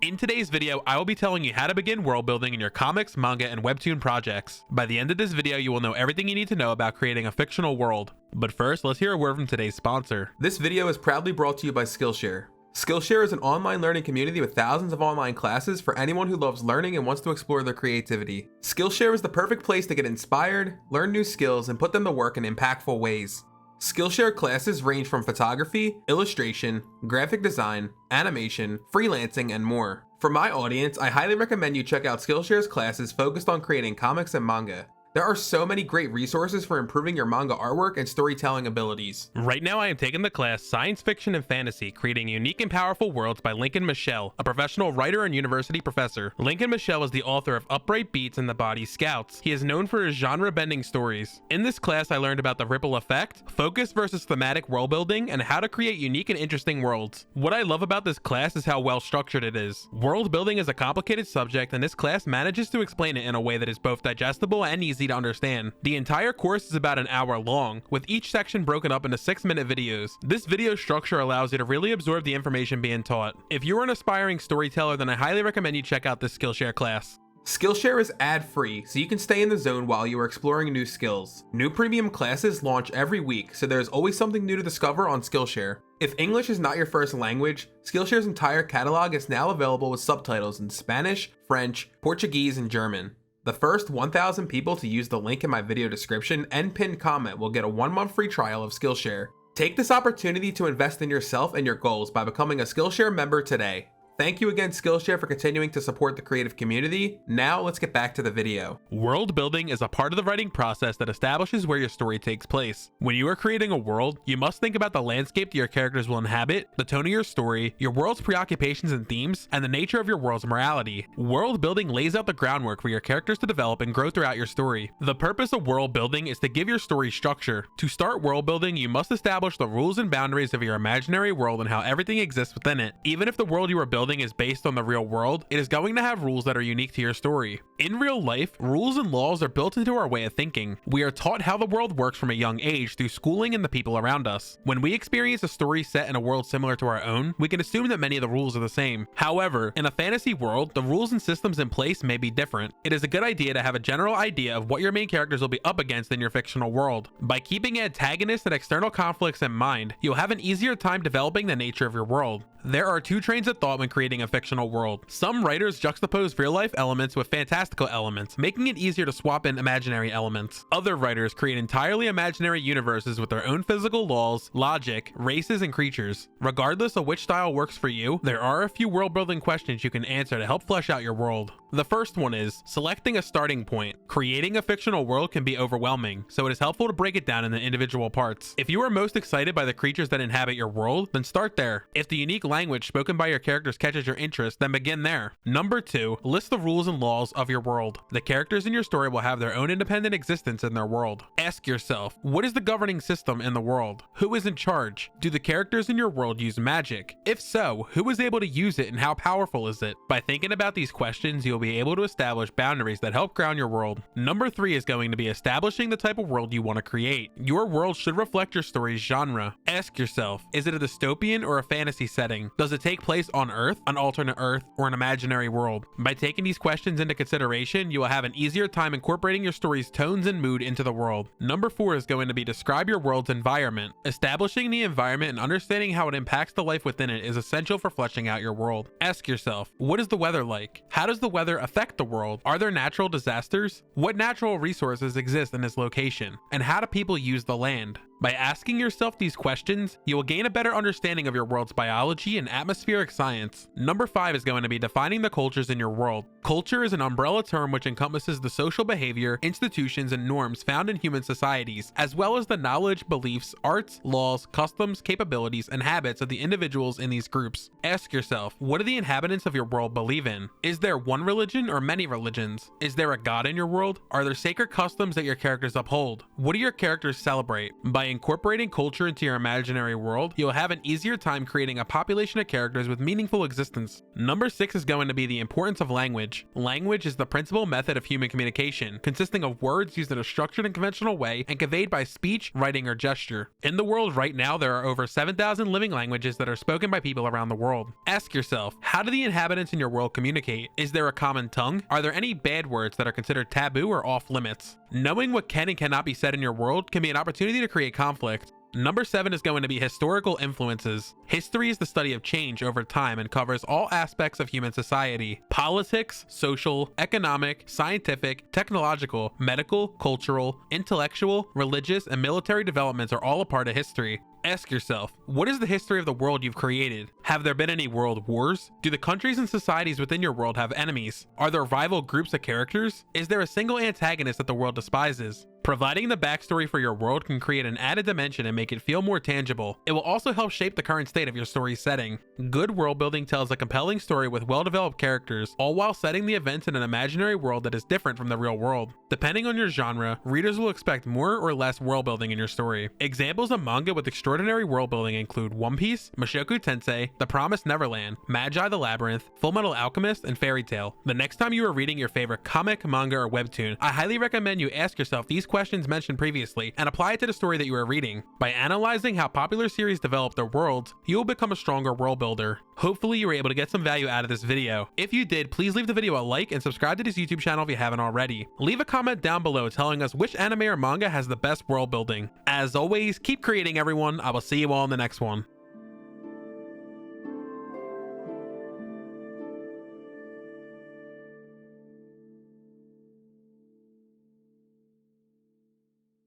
In today's video, I will be telling you how to begin world building in your comics, manga, and webtoon projects. By the end of this video, you will know everything you need to know about creating a fictional world. But first, let's hear a word from today's sponsor. This video is proudly brought to you by Skillshare. Skillshare is an online learning community with thousands of online classes for anyone who loves learning and wants to explore their creativity. Skillshare is the perfect place to get inspired, learn new skills, and put them to work in impactful ways. Skillshare classes range from photography, illustration, graphic design, animation, freelancing, and more. For my audience, I highly recommend you check out Skillshare's classes focused on creating comics and manga. There are so many great resources for improving your manga artwork and storytelling abilities. Right now, I am taking the class Science Fiction and Fantasy, Creating Unique and Powerful Worlds by Lincoln Michelle, a professional writer and university professor. Lincoln Michelle is the author of Upright Beats and The Body Scouts. He is known for his genre-bending stories. In this class, I learned about the ripple effect, focus versus thematic world building, and how to create unique and interesting worlds. What I love about this class is how well structured it is. World building is a complicated subject, and this class manages to explain it in a way that is both digestible and easy to understand. The entire course is about an hour long, with each section broken up into 6-minute videos. This video structure allows you to really absorb the information being taught. If you're an aspiring storyteller, then I highly recommend you check out this Skillshare class. Skillshare is ad-free, so you can stay in the zone while you are exploring new skills. New premium classes launch every week, so there's always something new to discover on Skillshare. If English is not your first language, Skillshare's entire catalog is now available with subtitles in Spanish, French, Portuguese, and German. The first 1,000 people to use the link in my video description and pinned comment will get a 1-month free trial of Skillshare. Take this opportunity to invest in yourself and your goals by becoming a Skillshare member today. Thank you again, Skillshare, for continuing to support the creative community. Now let's get back to the video. World building is a part of the writing process that establishes where your story takes place. When you are creating a world, you must think about the landscape that your characters will inhabit, the tone of your story, your world's preoccupations and themes, and the nature of your world's morality. World building lays out the groundwork for your characters to develop and grow throughout your story. The purpose of world building is to give your story structure. To start world building, you must establish the rules and boundaries of your imaginary world and how everything exists within it. Even if the world you are building is based on the real world, it is going to have rules that are unique to your story. In real life, rules and laws are built into our way of thinking. We are taught how the world works from a young age through schooling and the people around us. When we experience a story set in a world similar to our own, we can assume that many of the rules are the same. However, in a fantasy world, the rules and systems in place may be different. It is a good idea to have a general idea of what your main characters will be up against in your fictional world. By keeping antagonists and external conflicts in mind, you'll have an easier time developing the nature of your world. There are two trains of thought when creating a fictional world. Some writers juxtapose real-life elements with fantastical elements, making it easier to swap in imaginary elements. Other writers create entirely imaginary universes with their own physical laws, logic, races, and creatures. Regardless of which style works for you, there are a few world-building questions you can answer to help flesh out your world. The first one is selecting a starting point. Creating a fictional world can be overwhelming, so it is helpful to break it down into individual parts. If you are most excited by the creatures that inhabit your world, then start there. If the unique language spoken by your characters catches your interest, then begin there. Number 2, list the rules and laws of your world. The characters in your story will have their own independent existence in their world. Ask yourself, what is the governing system in the world? Who is in charge? Do the characters in your world use magic? If so, who is able to use it and how powerful is it? By thinking about these questions, you'll be able to establish boundaries that help ground your world. Number 3 is going to be establishing the type of world you want to create. Your world should reflect your story's genre. Ask yourself, is it a dystopian or a fantasy setting? Does it take place on Earth, an alternate Earth, or an imaginary world? By taking these questions into consideration, you will have an easier time incorporating your story's tones and mood into the world. Number 4 is going to be describe your world's environment. Establishing the environment and understanding how it impacts the life within it is essential for fleshing out your world. Ask yourself, what is the weather like? How does the weather affect the world? Are there natural disasters? What natural resources exist in this location? And how do people use the land? By asking yourself these questions, you will gain a better understanding of your world's biology and atmospheric science. Number 5 is going to be defining the cultures in your world. Culture is an umbrella term which encompasses the social behavior, institutions, and norms found in human societies, as well as the knowledge, beliefs, arts, laws, customs, capabilities, and habits of the individuals in these groups. Ask yourself, what do the inhabitants of your world believe in? Is there one religion or many religions? Is there a god in your world? Are there sacred customs that your characters uphold? What do your characters celebrate? By By incorporating culture into your imaginary world, you'll have an easier time creating a population of characters with meaningful existence. Number 6 is going to be the importance of language. Language is the principal method of human communication, consisting of words used in a structured and conventional way and conveyed by speech, writing, or gesture. In the world right now, there are over 7,000 living languages that are spoken by people around the world. Ask yourself, how do the inhabitants in your world communicate? Is there a common tongue? Are there any bad words that are considered taboo or off limits? Knowing what can and cannot be said in your world can be an opportunity to create conflict. Number 7 is going to be historical influences. History is the study of change over time and covers all aspects of human society. Politics, social, economic, scientific, technological, medical, cultural, intellectual, religious, and military developments are all a part of history. Ask yourself, what is the history of the world you've created? Have there been any world wars? Do the countries and societies within your world have enemies? Are there rival groups of characters? Is there a single antagonist that the world despises? Providing the backstory for your world can create an added dimension and make it feel more tangible. It will also help shape the current state of your story's setting. Good world building tells a compelling story with well-developed characters, all while setting the events in an imaginary world that is different from the real world. Depending on your genre, readers will expect more or less world building in your story. Examples of manga with extraordinary world building include One Piece, Mushoku Tensei, The Promised Neverland, Magi the Labyrinth, Fullmetal Alchemist, and Fairy Tail. The next time you are reading your favorite comic, manga, or webtoon, I highly recommend you ask yourself these questions mentioned previously and apply it to the story that you are reading. By analyzing how popular series develop their worlds, you will become a stronger world builder. Hopefully you were able to get some value out of this video. If you did, please leave the video a like and subscribe to this YouTube channel if you haven't already. Leave a comment down below telling us which anime or manga has the best world building. As always, keep creating, everyone. I will see you all in the next one.